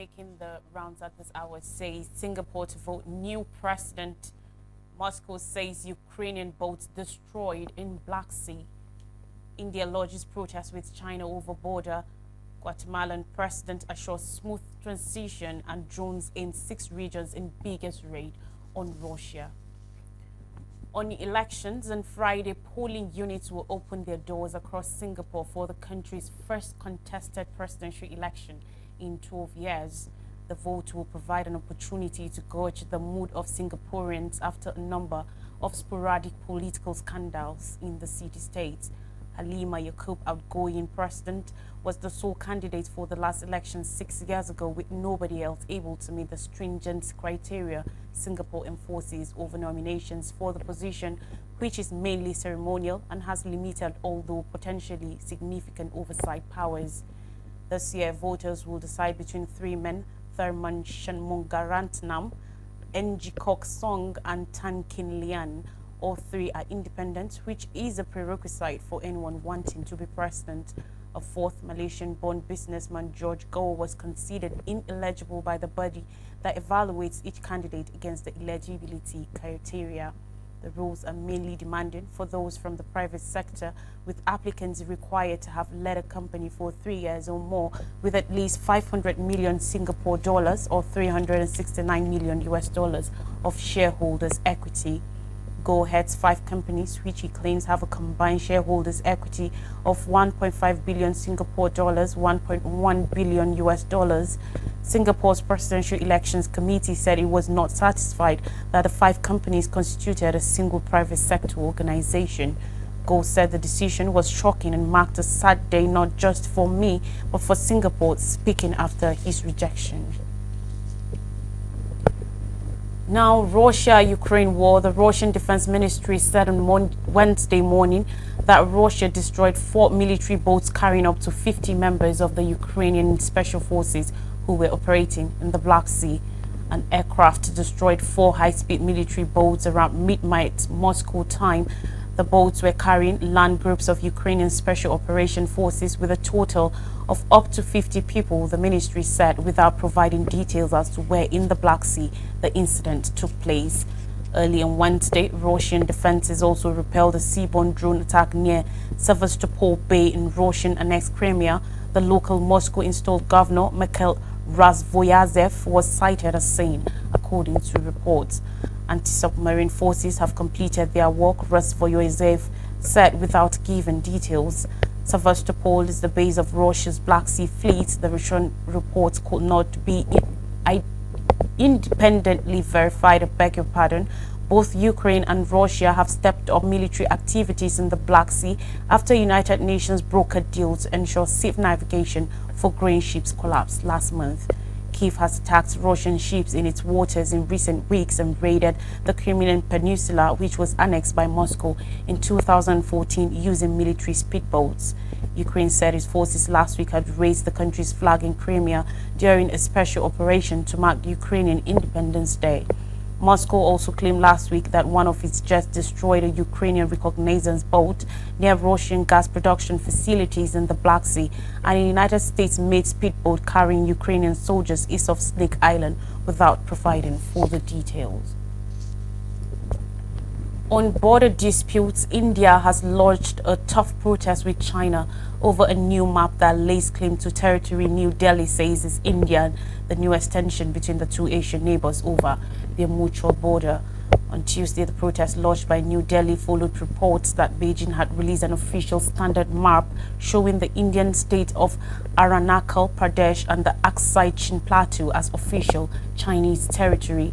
making the rounds at this hour says Singapore to vote new president. Moscow says Ukrainian boats destroyed in Black Sea. India lodges protest with China over border. Guatemalan president assures smooth transition, and drones in 6 regions in biggest raid on Russia. On elections on Friday, polling units will open their doors across Singapore for the country's first contested presidential election in 12 years. The vote will provide an opportunity to gauge the mood of Singaporeans after a number of sporadic political scandals in the city-state. Halima Yaqub, outgoing president, was the sole candidate for the last election 6 years ago, with nobody else able to meet the stringent criteria Singapore enforces over nominations for the position, which is mainly ceremonial and has limited, although potentially significant, oversight powers. This year, voters will decide between 3 men, Tharman Shanmugaratnam, NG Kok Song, and Tan Kin Lian. All 3 are independent, which is a prerequisite for anyone wanting to be president. A 4th Malaysian-born businessman, George Goh, was considered ineligible by the body that evaluates each candidate against the eligibility criteria. The rules are mainly demanding for those from the private sector, with applicants required to have led a company for 3 years or more with at least 500 million Singapore dollars or 369 million US dollars of shareholders' equity. Go heads 5 companies, which he claims have a combined shareholders' equity of 1.5 billion Singapore dollars, 1.1 billion US dollars. Singapore's Presidential Elections Committee said it was not satisfied that the 5 companies constituted a single private sector organization. Go said the decision was shocking and marked a sad day not just for me, but for Singapore, speaking after his rejection. Now, Russia-Ukraine war. The Russian Defense Ministry said on Wednesday morning that Russia destroyed 4 military boats carrying up to 50 members of the Ukrainian Special Forces who were operating in the Black Sea. An aircraft destroyed 4 high-speed military boats around midnight Moscow time. The boats were carrying land groups of Ukrainian Special Operation Forces with a total of up to 50 people, the ministry said, without providing details as to where in the Black Sea the incident took place. Early on Wednesday, Russian defenses also repelled a seaborne drone attack near Sevastopol Bay in Russian-annexed Crimea. The local Moscow-installed governor, Mikhail Razvoyazev, was cited as saying, according to reports. Anti-submarine forces have completed their work, Razvoyazev said without giving details. Sevastopol is the base of Russia's Black Sea Fleet. The Russian reports could not be independently verified. I beg your pardon. Both Ukraine and Russia have stepped up military activities in the Black Sea after United Nations brokered deals to ensure safe navigation for grain ships collapsed last month. Kyiv has attacked Russian ships in its waters in recent weeks and raided the Crimean Peninsula, which was annexed by Moscow in 2014 using military speedboats. Ukraine said its forces last week had raised the country's flag in Crimea during a special operation to mark Ukrainian Independence Day. Moscow also claimed last week that one of its jets destroyed a Ukrainian reconnaissance boat near Russian gas production facilities in the Black Sea, and a United States-made speedboat carrying Ukrainian soldiers east of Snake Island, without providing further details. On border disputes, India has lodged a tough protest with China over a new map that lays claim to territory New Delhi says is Indian, the newest tension between the 2 Asian neighbors over their mutual border. On Tuesday, the protest lodged by New Delhi followed reports that Beijing had released an official standard map showing the Indian state of Arunachal Pradesh and the Aksai Chin Plateau as official Chinese territory.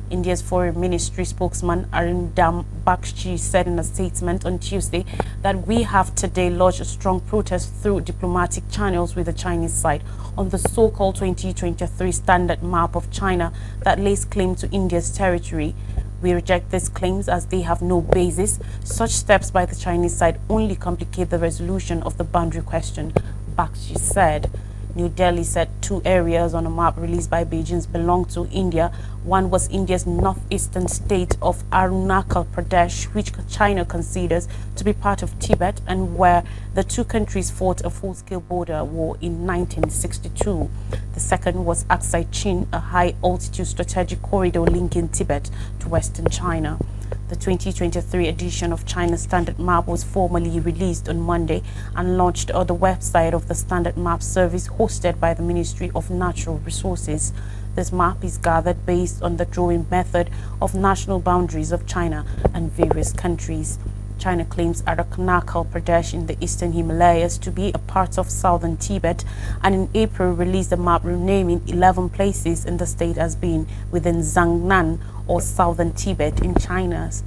India's Foreign Ministry spokesman Arindam Bakshi said in a statement on Tuesday that we have today lodged a strong protest through diplomatic channels with the Chinese side on the so-called 2023 standard map of China that lays claim to India's territory. We reject these claims as they have no basis. Such steps by the Chinese side only complicate the resolution of the boundary question, Bakshi said. New Delhi said 2 areas on a map released by Beijing belong to India. One was India's northeastern state of Arunachal Pradesh, which China considers to be part of Tibet, and where the 2 countries fought a full-scale border war in 1962. The second was Aksai Chin, a high-altitude strategic corridor linking Tibet to western China. The 2023 edition of China's Standard Map was formally released on Monday and launched on the website of the Standard Map service hosted by the Ministry of Natural Resources. This map is gathered based on the drawing method of national boundaries of China and various countries. China claims Arunachal Pradesh in the eastern Himalayas to be a part of southern Tibet, and in April released a map renaming 11 places in the state as being within Zhangnan or southern Tibet in China's.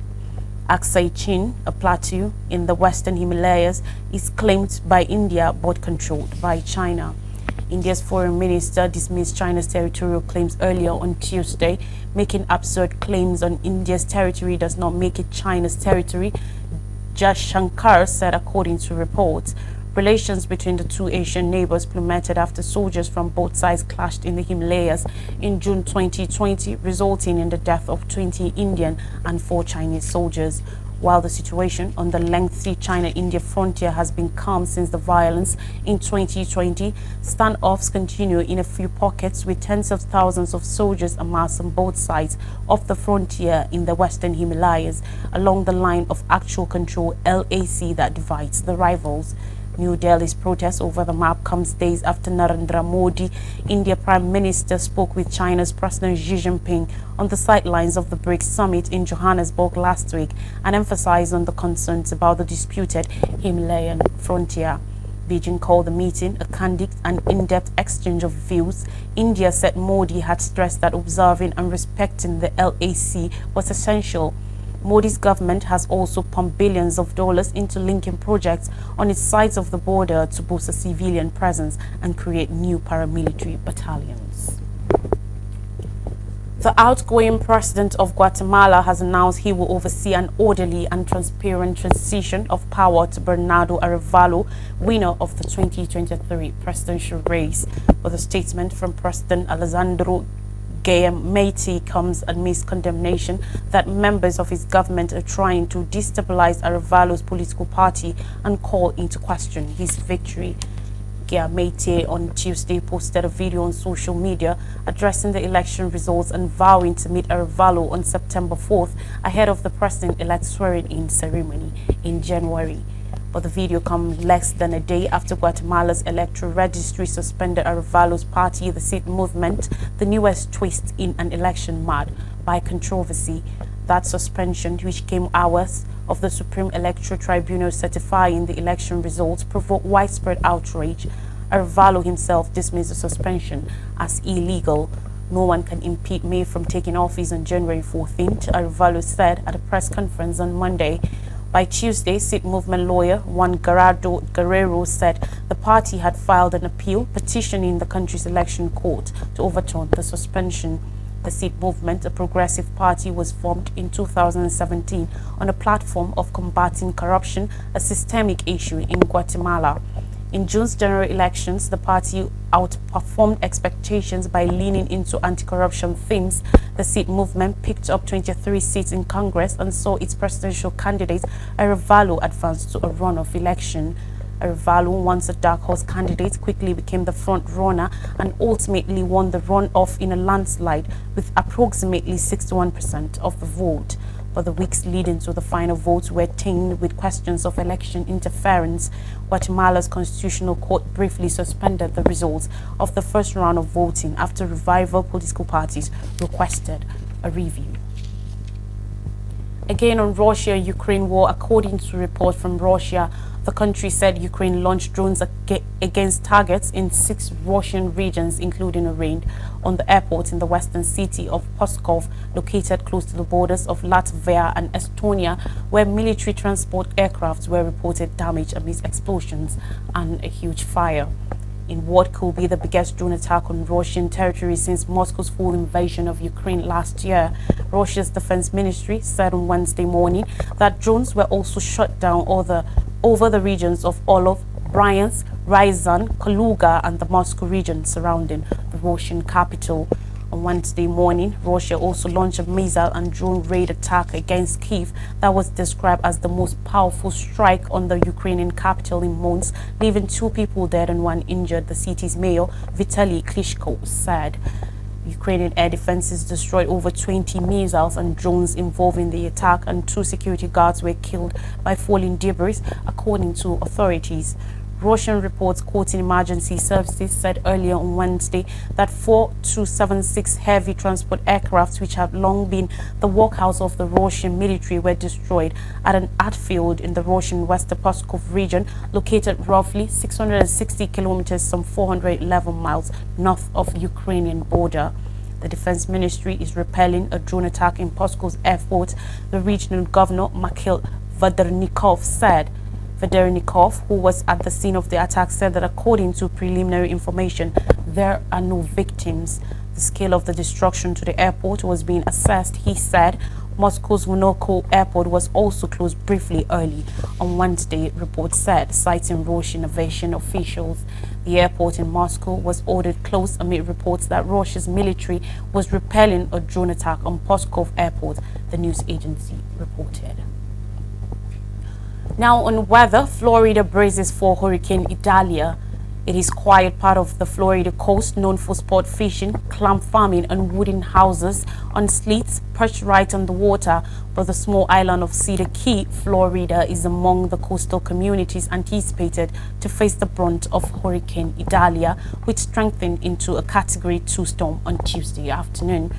Aksai Chin, a plateau in the western Himalayas, is claimed by India but controlled by China. India's foreign minister dismissed China's territorial claims earlier on Tuesday, making absurd claims on India's territory does not make it China's territory. Shankar said, according to reports. Relations between the 2 Asian neighbors plummeted after soldiers from both sides clashed in the Himalayas in June 2020, resulting in the death of 20 Indian and 4 Chinese soldiers. While the situation on the lengthy China-India frontier has been calm since the violence in 2020, standoffs continue in a few pockets with tens of thousands of soldiers amassed on both sides of the frontier in the western Himalayas, along the line of actual control LAC that divides the rivals. New Delhi's protest over the map comes days after Narendra Modi, India Prime Minister, spoke with China's President Xi Jinping on the sidelines of the BRICS summit in Johannesburg last week and emphasized on the concerns about the disputed Himalayan frontier. Beijing called the meeting a candid and in-depth exchange of views. India said Modi had stressed that observing and respecting the LAC was essential. Modi's government has also pumped billions of dollars into linking projects on its sides of the border to boost a civilian presence and create new paramilitary battalions. The outgoing president of Guatemala has announced he will oversee an orderly and transparent transition of power to Bernardo Arevalo, winner of the 2023 presidential race. But the statement from President Alessandro Guatemala comes amidst condemnation that members of his government are trying to destabilize Arevalo's political party and call into question his victory. Guatemala on Tuesday posted a video on social media addressing the election results and vowing to meet Arevalo on September 4th ahead of the president-elect swearing-in ceremony in January. But the video comes less than a day after Guatemala's electoral registry suspended Arevalo's party, the Seed Movement, the newest twist in an election marred by controversy. That suspension, which came hours of the Supreme Electoral Tribunal certifying the election results, provoked widespread outrage. Arevalo himself dismissed the suspension as illegal. No one can impede me from taking office on January 14th, Arevalo said at a press conference on Monday. By Tuesday, Seed Movement lawyer Juan Guerrero said the party had filed an appeal petitioning the country's election court to overturn the suspension. The Seed Movement, a progressive party, was formed in 2017 on a platform of combating corruption, a systemic issue in Guatemala. In June's general elections, the party outperformed expectations by leaning into anti-corruption themes. The Seed Movement picked up 23 seats in Congress and saw its presidential candidate Arevalo advance to a runoff election. Arevalo, once a dark horse candidate, quickly became the front runner and ultimately won the runoff in a landslide with approximately 61% of the vote. But the weeks leading to the final votes were tainted with questions of election interference. Guatemala's Constitutional Court briefly suspended the results of the first round of voting after rival political parties requested a review. Again on Russia-Ukraine war, according to a report from Russia, the country said Ukraine launched drones against targets in 6 Russian regions, including a raid on the airport in the western city of Pskov, located close to the borders of Latvia and Estonia, where military transport aircrafts were reported damaged amidst explosions and a huge fire. In what could be the biggest drone attack on Russian territory since Moscow's full invasion of Ukraine last year, Russia's defense ministry said on Wednesday morning that drones were also shot down over the regions of Orlov, Bryansk, Ryazan, Kaluga, and the Moscow region surrounding the Russian capital. On Wednesday morning, Russia also launched a missile and drone raid attack against Kyiv that was described as the most powerful strike on the Ukrainian capital in months, leaving 2 people dead and 1 injured, the city's mayor, Vitaly Klitschko, said. Ukrainian air defenses destroyed over 20 missiles and drones involving the attack, and 2 security guards were killed by falling debris, according to authorities. Russian reports quoting emergency services said earlier on Wednesday that 4 Tu-76 heavy transport aircrafts, which have long been the workhouse of the Russian military, were destroyed at an airfield in the Russian Western Pskov region, located roughly 660 kilometers, some 411 miles north of Ukrainian border. The Defense Ministry is repelling a drone attack in Pskov's airport, the regional governor, Mikhail Vadernikov, said. Vadernikov, who was at the scene of the attack, said that according to preliminary information, there are no victims. The scale of the destruction to the airport was being assessed, he said. Moscow's Vnukovo airport was also closed briefly early on Wednesday, reports said, citing Russian aviation officials. The airport in Moscow was ordered closed amid reports that Russia's military was repelling a drone attack on Pskov airport, the news agency reported. Now on weather, Florida braces for Hurricane Idalia. It is quiet part of the Florida coast known for sport fishing, clam farming, and wooden houses on slits perched right on the water. But the small island of Cedar Key, Florida, is among the coastal communities anticipated to face the brunt of Hurricane Idalia, which strengthened into a Category 2 storm on Tuesday afternoon.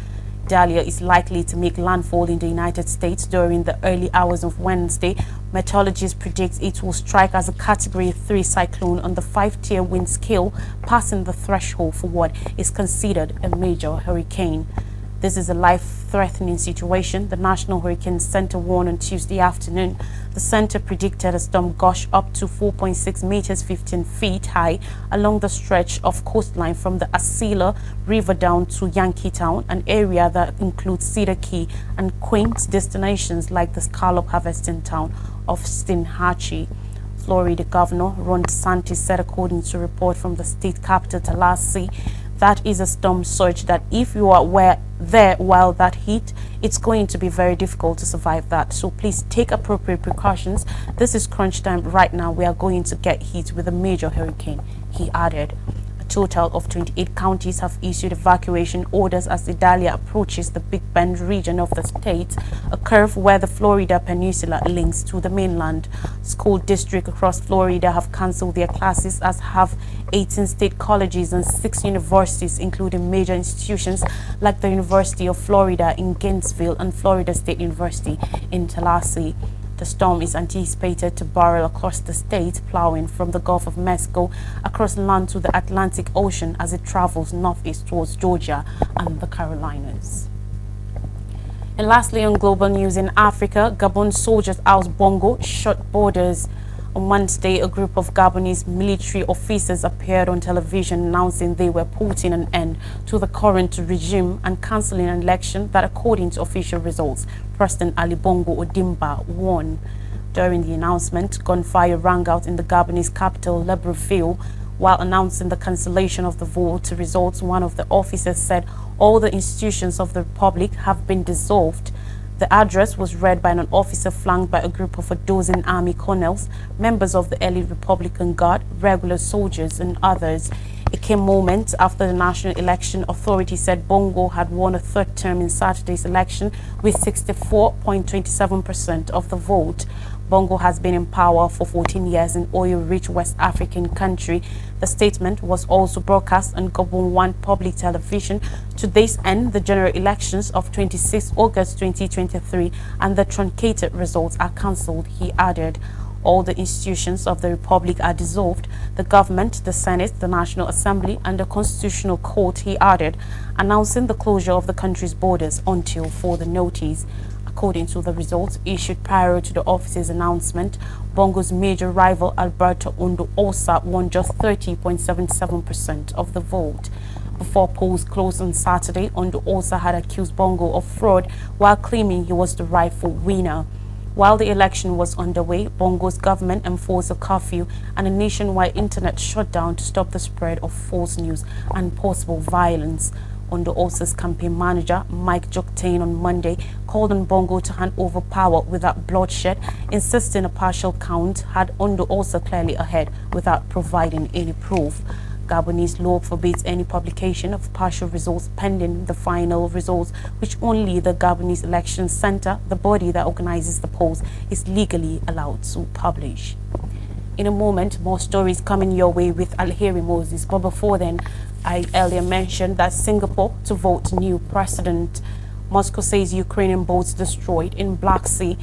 Idalia is likely to make landfall in the United States during the early hours of Wednesday. Meteorologists predict it will strike as a Category 3 cyclone on the 5-tier wind scale, passing the threshold for what is considered a major hurricane. This is a life-threatening situation, the National Hurricane Center warned on Tuesday afternoon. The center predicted a storm gush up to 4.6 meters, 15 feet high, along the stretch of coastline from the Asila River down to Yankeetown, an area that includes Cedar Key and quaint destinations like the scallop harvesting town of Steinhatchee. Florida Governor Ron DeSantis said, according to a report from the state capital Tallahassee, that is a storm surge that if you are there while that hit, it's going to be very difficult to survive that. So please take appropriate precautions. This is crunch time right now. We are going to get hit with a major hurricane, he added. A total of 28 counties have issued evacuation orders as Idalia approaches the Big Bend region of the state, a curve where the Florida Peninsula links to the mainland. School districts across Florida have cancelled their classes, as have 18 state colleges and 6 universities, including major institutions like the University of Florida in Gainesville and Florida State University in Tallahassee. The storm is anticipated to barrel across the state, plowing from the Gulf of Mexico across land to the Atlantic Ocean as it travels northeast towards Georgia and the Carolinas. And lastly, on global news in Africa, Gabon soldiers oust Bongo, shut borders. On Wednesday, a group of Gabonese military officers appeared on television announcing they were putting an end to the current regime and cancelling an election that, according to official results, President Ali Bongo Ondimba won. During the announcement, gunfire rang out in the Gabonese capital, Libreville. While announcing the cancellation of the vote results, one of the officers said all the institutions of the republic have been dissolved. The address was read by an officer flanked by a group of a dozen army colonels, members of the elite Republican Guard, regular soldiers, and others. It came moments after the National Election Authority said Bongo had won a third term in Saturday's election with 64.27% of the vote. Bongo has been in power for 14 years in oil-rich West African country. The statement was also broadcast on Gabon 1 public television. To this end, the general elections of 26 August 2023 and the truncated results are cancelled, he added. All the institutions of the Republic are dissolved, the government, the Senate, the National Assembly, and the Constitutional Court, he added, announcing the closure of the country's borders until further notice. According to the results issued prior to the office's announcement, Bongo's major rival Alberto Ondo Osa won just 30.77% of the vote. Before polls closed on Saturday, Ondo Osa had accused Bongo of fraud while claiming he was the rightful winner. While the election was underway, Bongo's government enforced a curfew and a nationwide internet shutdown to stop the spread of false news and possible violence. Under Ulster's campaign manager, Mike Joktain, on Monday called on Bongo to hand over power without bloodshed, insisting a partial count had Under Ulster clearly ahead without providing any proof. Gabonese law forbids any publication of partial results pending the final results, which only the Gabonese Election Center, the body that organizes the polls, is legally allowed to publish. In a moment, more stories coming your way with Alheri Moses. But before then, I earlier mentioned that Singapore to vote new president. Moscow says Ukrainian boats destroyed in Black Sea.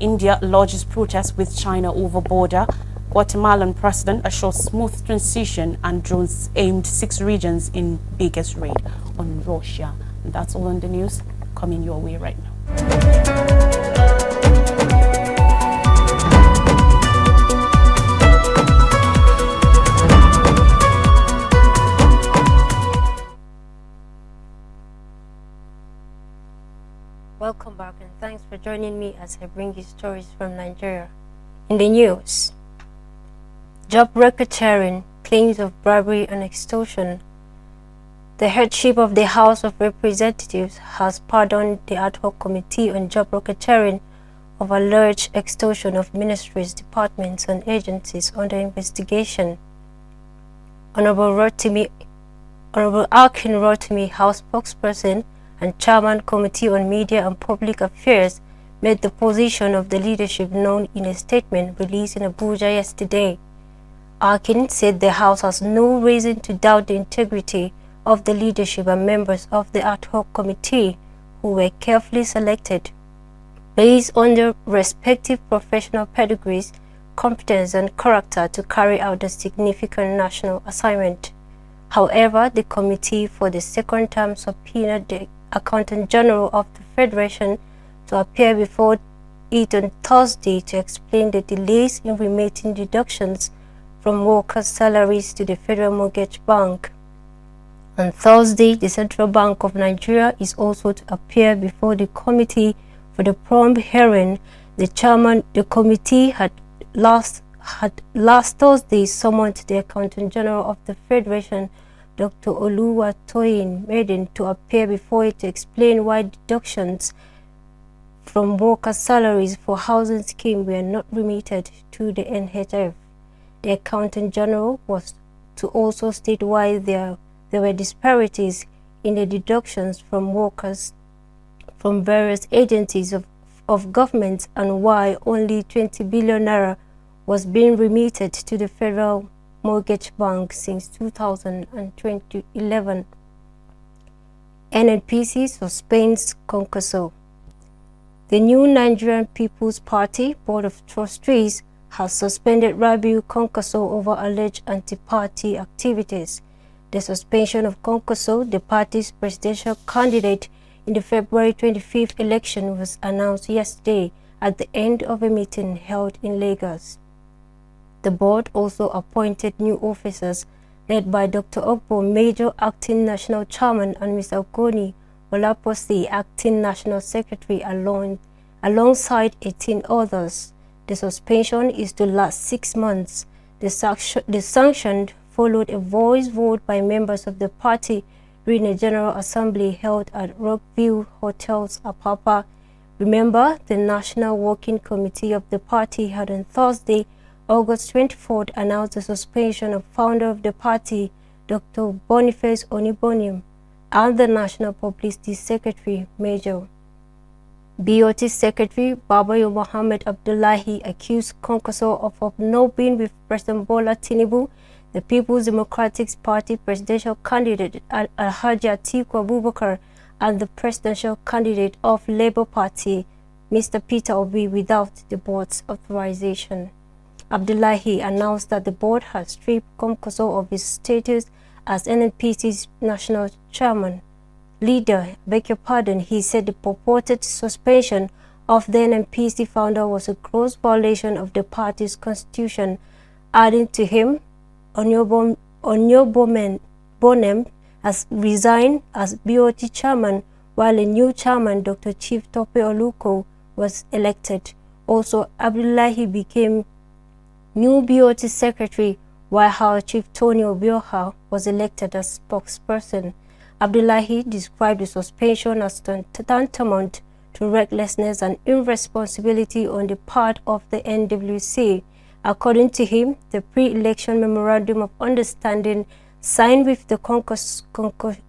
India lodges protest with China over border. Guatemalan president assures smooth transition, and drones aimed 6 regions in biggest raid on Russia. And that's all on the news coming your way right now. Welcome back, and thanks for joining me as I bring you stories from Nigeria. In the news, job racketeering, claims of bribery and extortion. The headship of the House of Representatives has pardoned the ad hoc committee on job racketeering of alleged extortion of ministries, departments, and agencies under investigation. Honorable Akin Rotimi, House spokesperson and Chairman Committee on Media and Public Affairs, made the position of the leadership known in a statement released in Abuja yesterday. Akin said the House has no reason to doubt the integrity of the leadership and members of the ad hoc committee, who were carefully selected based on their respective professional pedigrees, competence, and character to carry out the significant national assignment. However, the committee for the second term subpoenaed the Accountant General of the Federation to appear before it on Thursday to explain the delays in remitting deductions from workers' salaries to the Federal Mortgage Bank. On Thursday, the Central Bank of Nigeria is also to appear before the committee for the prompt hearing. The chairman of the committee had last Thursday summoned the Accountant General of the Federation, Dr. Oluwatoyin Maiden, to appear before it to explain why deductions from workers' salaries for housing scheme were not remitted to the NHF. The Accountant General was to also state why there were disparities in the deductions from workers from various agencies of government, and why only 20 billion naira was being remitted to the Federal Mortgage Bank since 2011. NNPC suspends Konkoso. The new Nigerian People's Party Board of Trustees has suspended Rabiu Konkoso over alleged anti-party activities. The suspension of Konkoso, the party's presidential candidate in the February 25th election, was announced yesterday at the end of a meeting held in Lagos. The board also appointed new officers led by Dr. Ogbo, Major Acting National Chairman, and Mr. Ogoni Olaposi, Acting National Secretary, alongside 18 others. The suspension is to last 6 months. The sanction followed a voice vote by members of the party during a General Assembly held at Rockview Hotels, Apapa. Remember, the National Working Committee of the party had on Thursday, August 24th, announced the suspension of founder of the party, Dr. Boniface Onibonim, and the National Publicity Secretary, Major. BOT Secretary Babayo Mohammed Abdullahi accused Konkoso of hobnobbing with President Bola Tinubu, the People's Democratic Party presidential candidate Alhaji Atiku Abubakar, and the presidential candidate of Labour Party, Mr. Peter Obi, without the board's authorization. Abdullahi announced that the board had stripped Konkoso of his status as NNPC's national chairman. Leader, beg your pardon, he said the purported suspension of the NNPC founder was a gross violation of the party's constitution, adding to him, Onyobonem has resigned as BOT chairman, while a new chairman, Dr. Chief Tope Oluko, was elected. Also, Abdullahi became new BOT secretary, while our chief Tony Obioha was elected as spokesperson. Abdullahi described the suspension as tantamount to recklessness and irresponsibility on the part of the NWC. According to him, the pre-election memorandum of understanding signed with the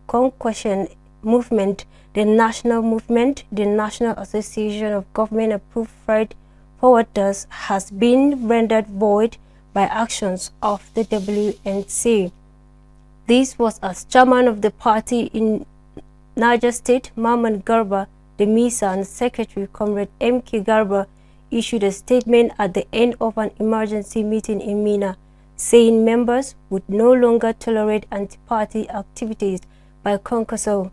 Concussion Movement, the National Movement, the National Association of Government-Approved Freight Forwarders, has been rendered void by actions of the WNC. This was as chairman of the party in Niger State, Maman Garba, the MISA, and Secretary Comrade M.K. Garba issued a statement at the end of an emergency meeting in Mina, saying members would no longer tolerate anti-party activities by Concussion.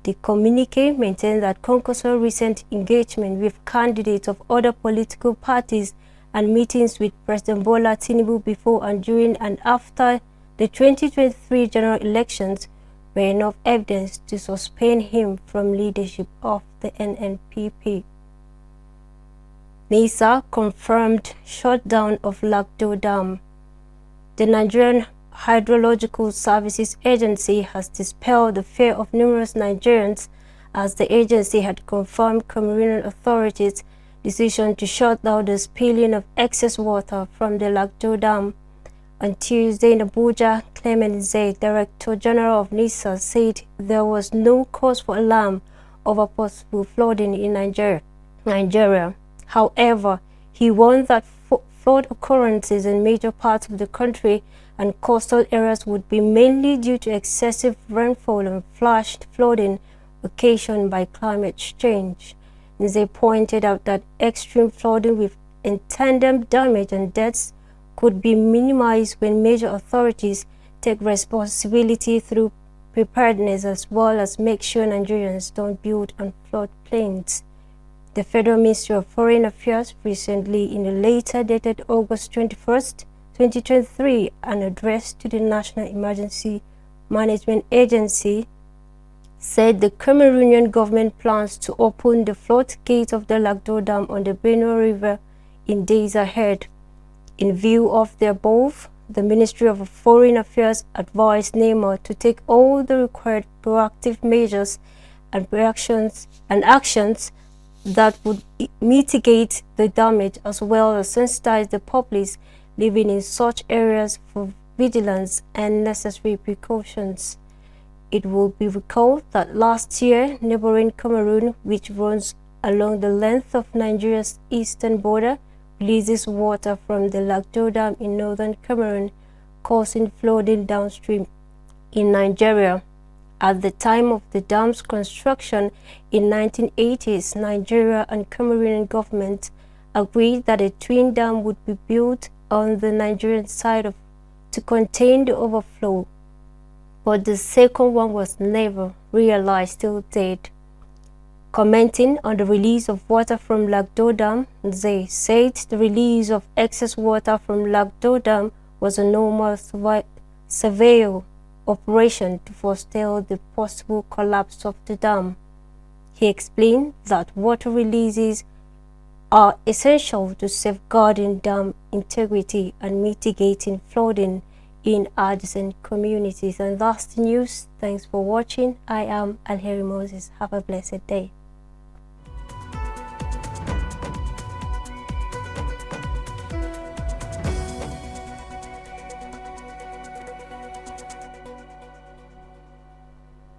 The communique maintains that Concussion's recent engagement with candidates of other political parties and meetings with President Bola Tinubu before and during and after the 2023 general elections were enough evidence to suspend him from leadership of the NNPP. NISA confirmed shutdown of Lagdo Dam. The Nigerian Hydrological Services Agency has dispelled the fear of numerous Nigerians, as the agency had confirmed Cameroonian authorities' decision to shut down the spilling of excess water from the Lagdo Dam. On Tuesday in Abuja, Clement Zay, Director General of NISA, said there was no cause for alarm over possible flooding in Nigeria. However, he warned that flood occurrences in major parts of the country and coastal areas would be mainly due to excessive rainfall and flash flooding occasioned by climate change. They pointed out that extreme flooding with intended damage and deaths could be minimized when major authorities take responsibility through preparedness, as well as make sure Nigerians don't build on floodplains. The Federal Ministry of Foreign Affairs recently, in a letter dated August 21st, 2023, an address to the National Emergency Management Agency, said the Cameroonian government plans to open the floodgates of the Lagdo Dam on the Benue River in days ahead. In view of the above, the Ministry of Foreign Affairs advised NEMA to take all the required proactive measures and actions that would mitigate the damage, as well as sensitize the populace living in such areas for vigilance and necessary precautions. It will be recalled that last year, neighboring Cameroon, which runs along the length of Nigeria's eastern border, releases water from the Lagdo Dam in northern Cameroon, causing flooding downstream in Nigeria. At the time of the dam's construction in 1980s, Nigeria and Cameroonian government agreed that a twin dam would be built on the Nigerian side to contain the overflow, but the second one was never realized till date. Commenting on the release of water from Lagdo Dam, they said the release of excess water from Lagdo Dam was a normal surveillance operation to forestall the possible collapse of the dam. He explained that water releases are essential to safeguarding dam integrity and mitigating flooding in adjacent communities. And that's the news. Thanks for watching. I am Alheri Moses. Have a blessed day.